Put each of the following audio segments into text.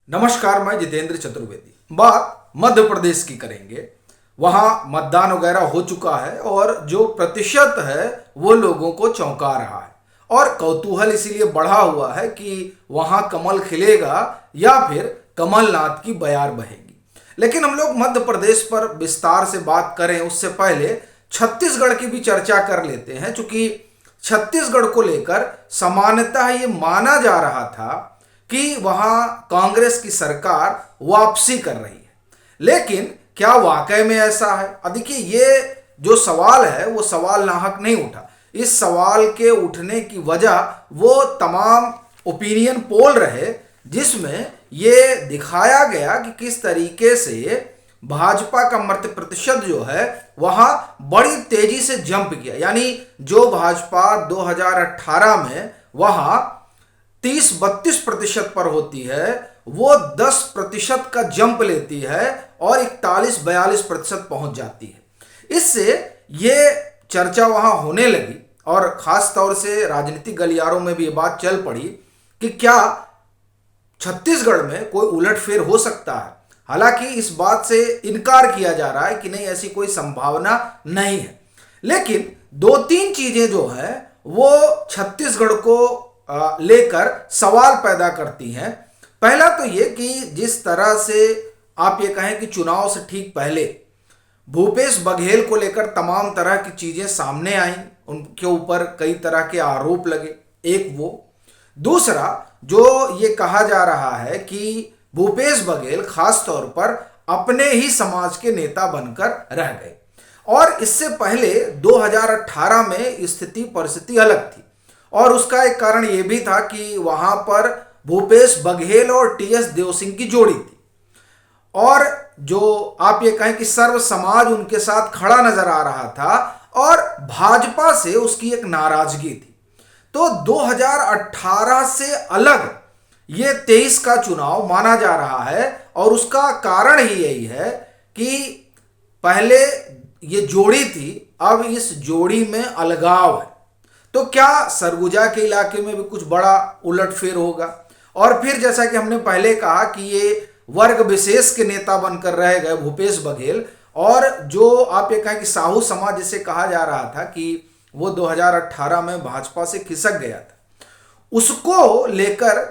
नमस्कार, मैं जितेंद्र चतुर्वेदी। बात मध्य प्रदेश की करेंगे। वहां मतदान वगैरह हो चुका है और जो प्रतिशत है वो लोगों को चौंका रहा है और कौतूहल इसीलिए बढ़ा हुआ है कि वहां कमल खिलेगा या फिर कमलनाथ की बयार बहेगी। लेकिन हम लोग मध्य प्रदेश पर विस्तार से बात करें उससे पहले छत्तीसगढ़ की भी चर्चा कर लेते हैं, क्योंकि छत्तीसगढ़ को लेकर सामान्यतः ये माना जा रहा था कि वहां कांग्रेस की सरकार वापसी कर रही है। लेकिन क्या वाकई में ऐसा है? अब देखिए, ये जो सवाल है वो सवाल नाहक नहीं उठा। इस सवाल के उठने की वजह वो तमाम ओपिनियन पोल रहे जिसमें ये दिखाया गया कि किस तरीके से भाजपा का मत प्रतिशत जो है वहां बड़ी तेजी से जंप किया। यानी जो भाजपा 2018 में वहां 30-32% पर होती है, वो 10% का जंप लेती है और 41-42% पहुंच जाती है। इससे ये चर्चा वहां होने लगी और खास तौर से राजनीतिक गलियारों में भी ये बात चल पड़ी कि क्या छत्तीसगढ़ में कोई उलटफेर हो सकता है। हालांकि इस बात से इनकार किया जा रहा है कि नहीं, ऐसी कोई संभावना नहीं है। लेकिन दो तीन चीजें जो है वो छत्तीसगढ़ को लेकर सवाल पैदा करती हैं। पहला तो ये कि जिस तरह से आप ये कहें कि चुनाव से ठीक पहले भूपेश बघेल को लेकर तमाम तरह की चीजें सामने आई, उनके ऊपर कई तरह के आरोप लगे। एक वो, दूसरा जो ये कहा जा रहा है कि भूपेश बघेल खास तौर पर अपने ही समाज के नेता बनकर रह गए और इससे पहले 2018 में स्थिति परिस्थिति अलग थी। और उसका एक कारण यह भी था कि वहां पर भूपेश बघेल और टीएस देवसिंह की जोड़ी थी और जो आप ये कहें कि सर्व समाज उनके साथ खड़ा नजर आ रहा था और भाजपा से उसकी एक नाराजगी थी। तो 2018 से अलग ये 23 का चुनाव माना जा रहा है और उसका कारण ही यही है कि पहले ये जोड़ी थी, अब इस जोड़ी में अलगाव है। तो क्या सरगुजा के इलाके में भी कुछ बड़ा उलटफेर होगा? और फिर जैसा कि हमने पहले कहा कि ये वर्ग विशेष के नेता बनकर रह गए भूपेश बघेल, और जो आप ये कहें कि साहू समाज जिसे कहा जा रहा था कि वो 2018 में भाजपा से खिसक गया था, उसको लेकर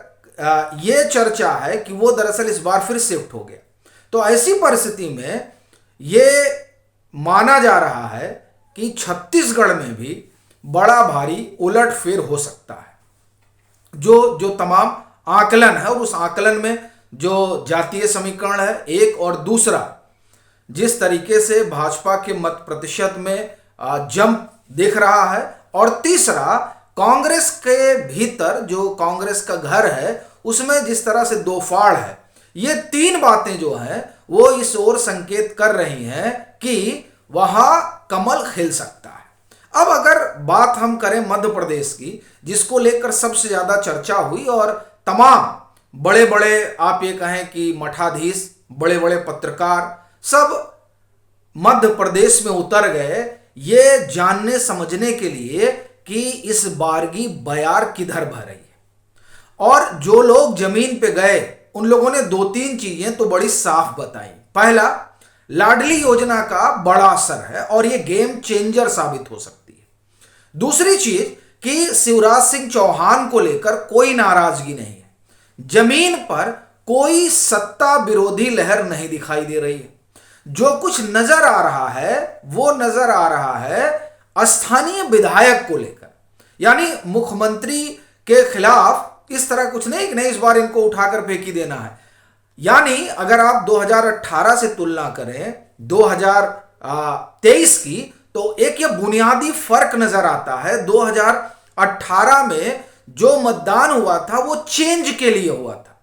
ये चर्चा है कि वो दरअसल इस बार फिर शिफ्ट हो गया। तो ऐसी परिस्थिति में ये माना जा रहा है कि छत्तीसगढ़ में भी बड़ा भारी उलटफेर हो सकता है। जो तमाम आकलन है और उस आकलन में जो जातीय समीकरण है एक, और दूसरा जिस तरीके से भाजपा के मत प्रतिशत में जंप दिख रहा है, और तीसरा कांग्रेस के भीतर जो कांग्रेस का घर है उसमें जिस तरह से दो फाड़ है, ये तीन बातें जो हैं वो इस ओर संकेत कर रही हैं कि वहां कमल खिल सकता है। अब अगर बात हम करें मध्य प्रदेश की, जिसको लेकर सबसे ज्यादा चर्चा हुई और तमाम बड़े बड़े आप ये कहें कि मठाधीश, बड़े बड़े पत्रकार सब मध्य प्रदेश में उतर गए ये जानने समझने के लिए कि इस बार की बयार किधर बह रही है। और जो लोग जमीन पे गए उन लोगों ने दो तीन चीजें तो बड़ी साफ बताई। पहला, लाडली योजना का बड़ा असर है और ये गेम चेंजर साबित हो सकती है। दूसरी चीज कि शिवराज सिंह चौहान को लेकर कोई नाराजगी नहीं है, जमीन पर कोई सत्ता विरोधी लहर नहीं दिखाई दे रही है। जो कुछ नजर आ रहा है वो नजर आ रहा है स्थानीय विधायक को लेकर, यानी मुख्यमंत्री के खिलाफ इस तरह कुछ नहीं कि नहीं इस बार इनको उठाकर फेंकी देना है। यानी अगर आप 2018 से तुलना करें 2023 की, तो एक ये बुनियादी फर्क नजर आता है। 2018 में जो मतदान हुआ था वो चेंज के लिए हुआ था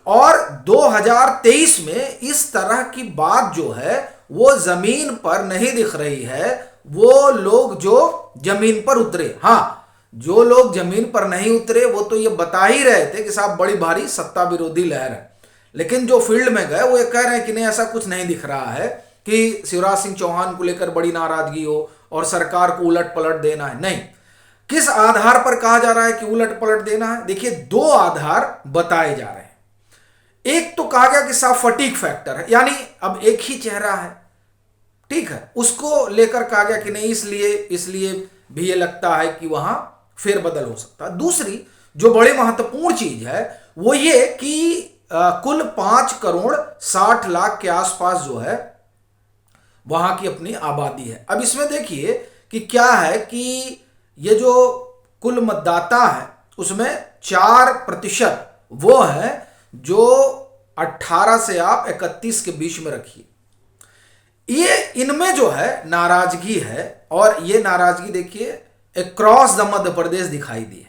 और 2023 में इस तरह की बात जो है वो जमीन पर नहीं दिख रही है। वो लोग जो जमीन पर उतरे, हाँ, जो लोग जमीन पर नहीं उतरे वो तो ये बता ही रहे थे कि साहब बड़ी भारी सत्ता विरोधी लहर है, लेकिन जो फील्ड में गए वो ये कह रहे हैं कि नहीं ऐसा कुछ नहीं दिख रहा है कि शिवराज सिंह चौहान को लेकर बड़ी नाराजगी हो और सरकार को उलट पलट देना है। नहीं, किस आधार पर कहा जा रहा है कि उलट पलट देना है? देखिए, दो आधार बताए जा रहे हैं। कहा गया कि साहब फटीक फैक्टर है, यानी अब एक ही चेहरा है, ठीक है, उसको लेकर कहा गया कि नहीं इसलिए भी ये लगता है कि वहां फेरबदल हो सकता है। दूसरी जो बड़ी महत्वपूर्ण चीज है वो ये कि कुल 5,60,00,000 के आसपास जो है वहां की अपनी आबादी है। अब इसमें देखिए कि क्या है कि ये जो कुल मतदाता है उसमें 4% वो है जो 18 से आप 31 के बीच में रखिए। ये इनमें जो है नाराजगी है, और ये नाराजगी देखिए अक्रॉस द मध्य प्रदेश दिखाई दी है।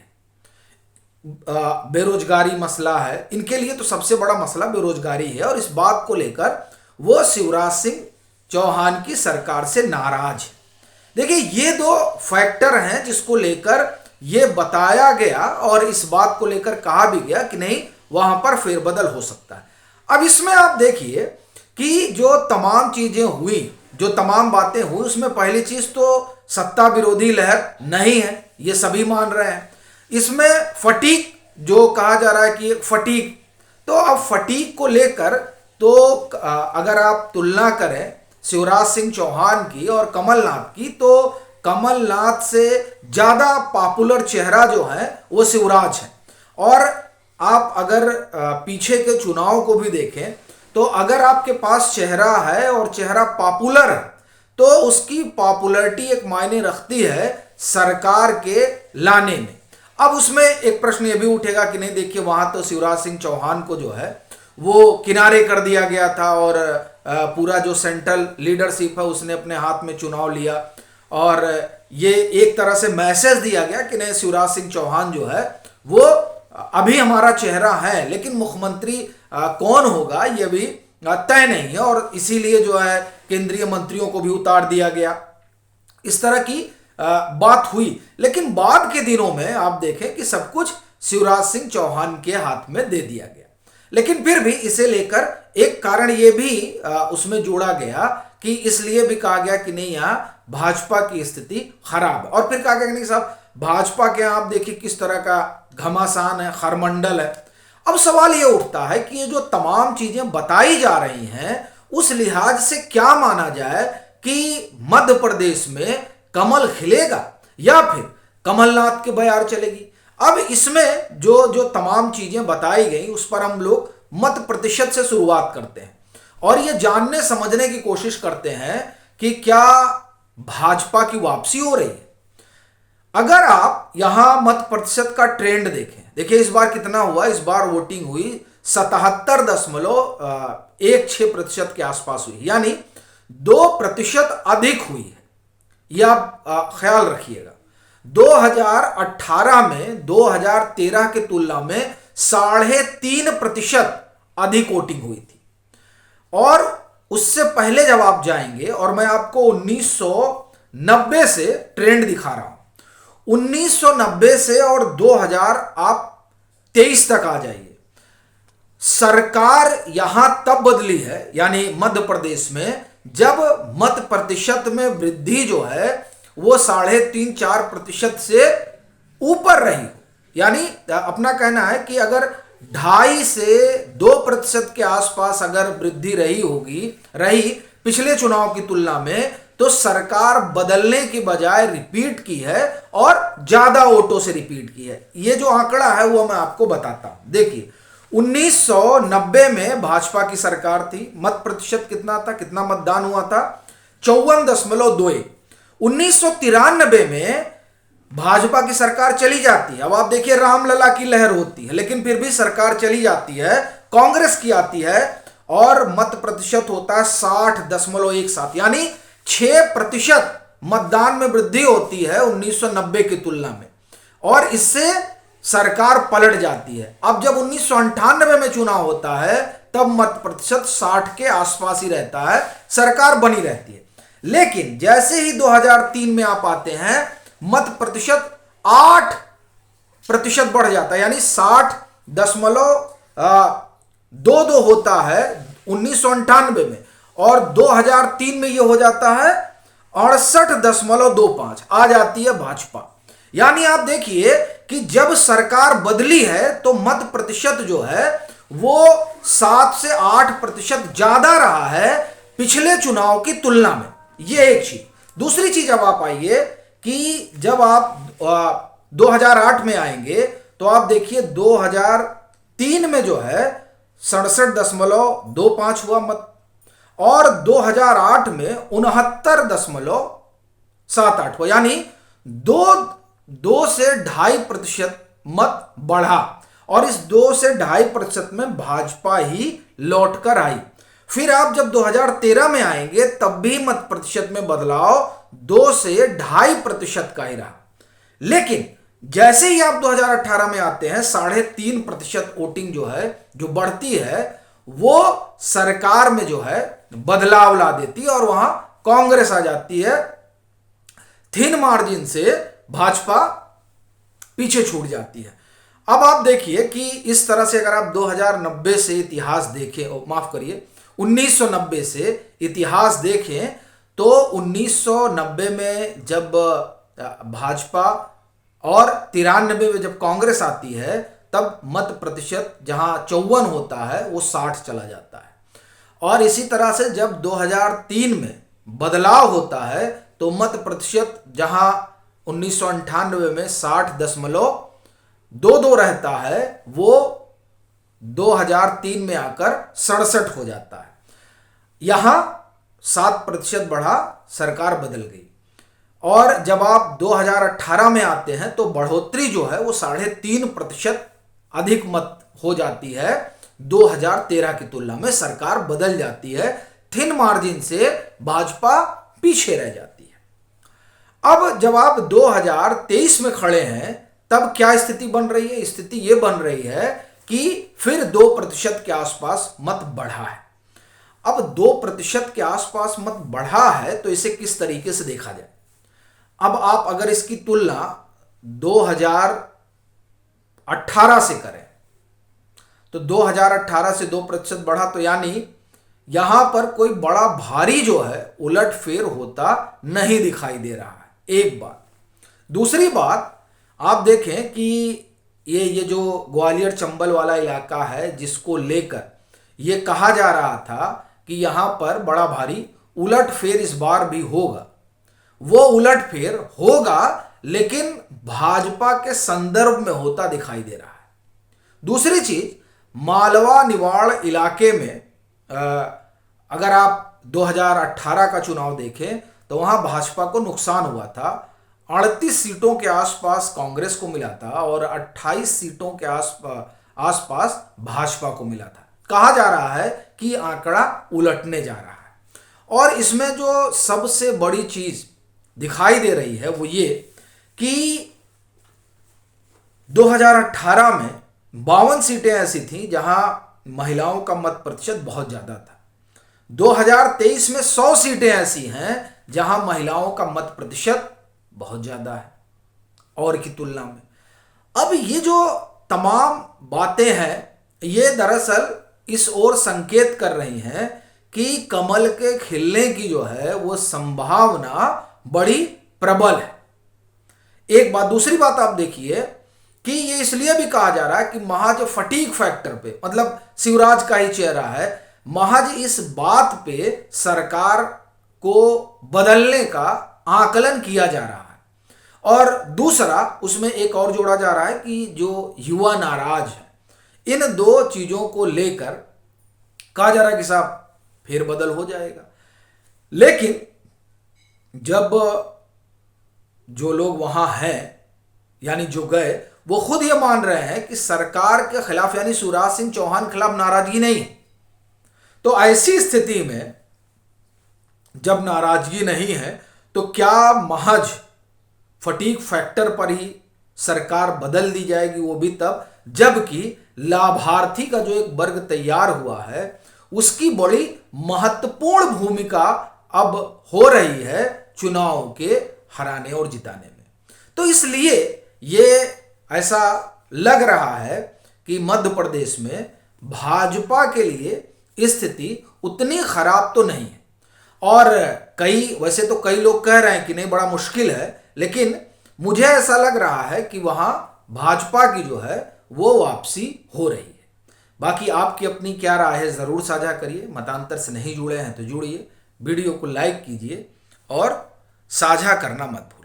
बेरोजगारी मसला है, इनके लिए तो सबसे बड़ा मसला बेरोजगारी है, और इस बात को लेकर वो शिवराज सिंह चौहान की सरकार से नाराज है। देखिए ये दो फैक्टर हैं जिसको लेकर ये बताया गया और इस बात को लेकर कहा भी गया कि नहीं वहां पर फेरबदल हो सकता है। अब इसमें आप देखिए कि जो तमाम चीजें हुई, जो तमाम बातें हुई, उसमें पहली चीज तो सत्ता विरोधी लहर नहीं है, ये सभी मान रहे हैं। इसमें फटीक जो कहा जा रहा है कि फटीक, तो अब फटीक को लेकर तो अगर आप तुलना करें शिवराज सिंह चौहान की और कमलनाथ की, तो कमलनाथ से ज्यादा पॉपुलर चेहरा जो है वो शिवराज है। और आप अगर पीछे के चुनाव को भी देखें तो अगर आपके पास चेहरा है और चेहरा पॉपुलर है तो उसकी पॉपुलैरिटी एक मायने रखती है सरकार के लाने में। अब उसमें एक प्रश्न ये भी उठेगा कि नहीं देखिए वहां तो शिवराज सिंह चौहान को जो है वो किनारे कर दिया गया था और पूरा जो सेंट्रल लीडरशिप है उसने अपने हाथ में चुनाव लिया, और ये एक तरह से मैसेज दिया गया कि नहीं शिवराज सिंह चौहान जो है वो अभी हमारा चेहरा है, लेकिन मुख्यमंत्री कौन होगा ये भी तय नहीं है, और इसीलिए जो है केंद्रीय मंत्रियों को भी उतार दिया गया। इस तरह की बात हुई, लेकिन बाद के दिनों में आप देखें कि सब कुछ शिवराज सिंह चौहान के हाथ में दे दिया गया। लेकिन फिर भी इसे लेकर एक कारण ये भी उसमें जोड़ा गया कि इसलिए भी कहा गया कि नहीं यहाँ भाजपा की स्थिति खराब है, और फिर कहा गया कि नहीं साहब भाजपा के आप देखिए किस तरह का घमासान है, खरमंडल है। अब सवाल ये उठता है कि ये जो तमाम चीजें बताई जा रही हैं उस लिहाज से क्या माना जाए कि मध्य प्रदेश में कमल खिलेगा या फिर कमलनाथ की बयार चलेगी। अब इसमें जो तमाम चीजें बताई गई उस पर हम लोग मत प्रतिशत से शुरुआत करते हैं और ये जानने समझने की कोशिश करते हैं कि क्या भाजपा की वापसी हो रही है। अगर आप यहां मत प्रतिशत का ट्रेंड देखें, देखिए इस बार कितना हुआ, इस बार वोटिंग हुई 77.16% के आसपास हुई, यानी 2% अधिक हुई है। यह आप ख्याल रखिएगा। 2018 में 2013 की तुलना में 3.5% अधिक वोटिंग हुई थी। और उससे पहले जब आप जाएंगे, और मैं आपको 1990 से ट्रेंड दिखा रहा हूं, 1990 से और 2023 तक आ जाइए, सरकार यहां तब बदली है, यानी मध्य प्रदेश में, जब मत प्रतिशत में वृद्धि जो है वो 3.5-4% से ऊपर रही। यानी अपना कहना है कि अगर 2.5 से 2% के आसपास अगर वृद्धि रही पिछले चुनाव की तुलना में, तो सरकार बदलने की बजाय रिपीट की है और ज्यादा वोटों से रिपीट की है। ये जो आंकड़ा है वो मैं आपको बताता हूं। देखिए 1990 में भाजपा की सरकार थी, मत प्रतिशत कितना था, कितना मतदान हुआ था, 54.2। 1993 में भाजपा की सरकार चली जाती है। अब आप देखिए रामलला की लहर होती है, लेकिन फिर भी सरकार चली जाती है, कांग्रेस की आती है और मत प्रतिशत होता है 60.17, यानी 6% मतदान में वृद्धि होती है 1990 की तुलना में, और इससे सरकार पलट जाती है। अब जब 1998 में चुनाव होता है तब मत प्रतिशत 60 के आसपास ही रहता है, सरकार बनी रहती है। लेकिन जैसे ही 2003 में आप आते हैं, मत प्रतिशत 8% बढ़ जाता है, यानी 60.22 होता है 1998 में, और 2003 में यह हो जाता है 68.25, आ जाती है भाजपा। यानी आप देखिए कि जब सरकार बदली है तो मत प्रतिशत जो है वो 7 से 8% ज्यादा रहा है पिछले चुनाव की तुलना में। ये एक चीज। दूसरी चीज, अब आप आइए कि जब आप 2008 में आएंगे तो आप देखिए 2003 में जो है 67.25 हुआ मत, और 2008 में 69.78 हुआ, यानी दो से 2.5% मत बढ़ा। और इस 2 से 2.5% में भाजपा ही लौट कर आई। फिर आप जब 2013 में आएंगे तब भी मत प्रतिशत में बदलाव 2 से 2.5% का ही रहा। लेकिन जैसे ही आप 2018 में आते हैं 3.5% वोटिंग जो है, जो बढ़ती है, वो सरकार में जो है बदलाव ला देती है और वहां कांग्रेस आ जाती है। थिन मार्जिन से भाजपा पीछे छूट जाती है। अब आप देखिए कि इस तरह से अगर आप 2090 से इतिहास देखें, माफ करिए 1990 से इतिहास देखें, तो 1990 में जब भाजपा और 93 में जब कांग्रेस आती है तब मत प्रतिशत जहां 54 होता है वो 60 चला जाता है। और इसी तरह से जब 2003 में बदलाव होता है तो मत प्रतिशत जहां 1998 में 60.22 रहता है वो 2003 में आकर 67 हो जाता है। यहां 7% बढ़ा, सरकार बदल गई। और जब आप 2018 में आते हैं तो बढ़ोतरी जो है वो 3.5% अधिक मत हो जाती है। 2013 की तुलना में सरकार बदल जाती है, थिन मार्जिन से भाजपा पीछे रह जाती है। अब जब आप 2023 में खड़े हैं तब क्या स्थिति बन रही है? स्थिति यह बन रही है कि फिर 2% के आसपास मत बढ़ा है। अब 2% के आसपास मत बढ़ा है तो इसे किस तरीके से देखा जाए? अब आप अगर इसकी तुलना 2018 से करें तो 2018 से 2% बढ़ा, तो यानी यहां पर कोई बड़ा भारी जो है उलटफेर होता नहीं दिखाई दे रहा है, एक बात। दूसरी बात, आप देखें कि ये जो ग्वालियर चंबल वाला इलाका है जिसको लेकर ये कहा जा रहा था कि यहां पर बड़ा भारी उलटफेर इस बार भी होगा, वो उलटफेर होगा लेकिन भाजपा के संदर्भ में होता दिखाई दे रहा है। दूसरी चीज, मालवा निवाड़ इलाके में अगर आप 2018 का चुनाव देखें तो वहां भाजपा को नुकसान हुआ था। 38 सीटों के आसपास कांग्रेस को मिला था और 28 सीटों के आसपास भाजपा को मिला था। कहा जा रहा है कि आंकड़ा उलटने जा रहा है। और इसमें जो सबसे बड़ी चीज दिखाई दे रही है वो ये कि 2018 में 52 सीटें ऐसी थीं जहां महिलाओं का मत प्रतिशत बहुत ज्यादा था। 2023 में 100 सीटें ऐसी हैं जहां महिलाओं का मत प्रतिशत बहुत ज्यादा है और की तुलना में। अब ये जो तमाम बातें हैं ये दरअसल इस ओर संकेत कर रही हैं कि कमल के खिलने की जो है वो संभावना बड़ी प्रबल है, एक बात। दूसरी बात आप देखिए कि ये इसलिए भी कहा जा रहा है कि महज फटीक फैक्टर पे, मतलब शिवराज का ही चेहरा है, महज इस बात पे सरकार को बदलने का आकलन किया जा रहा है। और दूसरा, उसमें एक और जोड़ा जा रहा है कि जो युवा नाराज है, इन दो चीजों को लेकर कहा जा रहा है कि साहब फेरबदल हो जाएगा। लेकिन जब जो लोग वहां हैं यानी जो गए वो खुद ये मान रहे हैं कि सरकार के खिलाफ यानी शिवराज सिंह चौहान के खिलाफ नाराजगी नहीं, तो ऐसी स्थिति में जब नाराजगी नहीं है तो क्या महज फटीक फैक्टर पर ही सरकार बदल दी जाएगी, वो भी तब जबकि लाभार्थी का जो एक वर्ग तैयार हुआ है उसकी बड़ी महत्वपूर्ण भूमिका अब हो रही है चुनाव के हराने और जिताने में। तो इसलिए ये ऐसा लग रहा है कि मध्य प्रदेश में भाजपा के लिए स्थिति उतनी खराब तो नहीं है। और वैसे तो कई लोग कह रहे हैं कि नहीं बड़ा मुश्किल है, लेकिन मुझे ऐसा लग रहा है कि वहां भाजपा की जो है वो वापसी हो रही है। बाकी आपकी अपनी क्या राय है ज़रूर साझा करिए। मतांतर से नहीं जुड़े हैं तो जुड़िए, वीडियो को लाइक कीजिए और साझा करना मत भूलिए।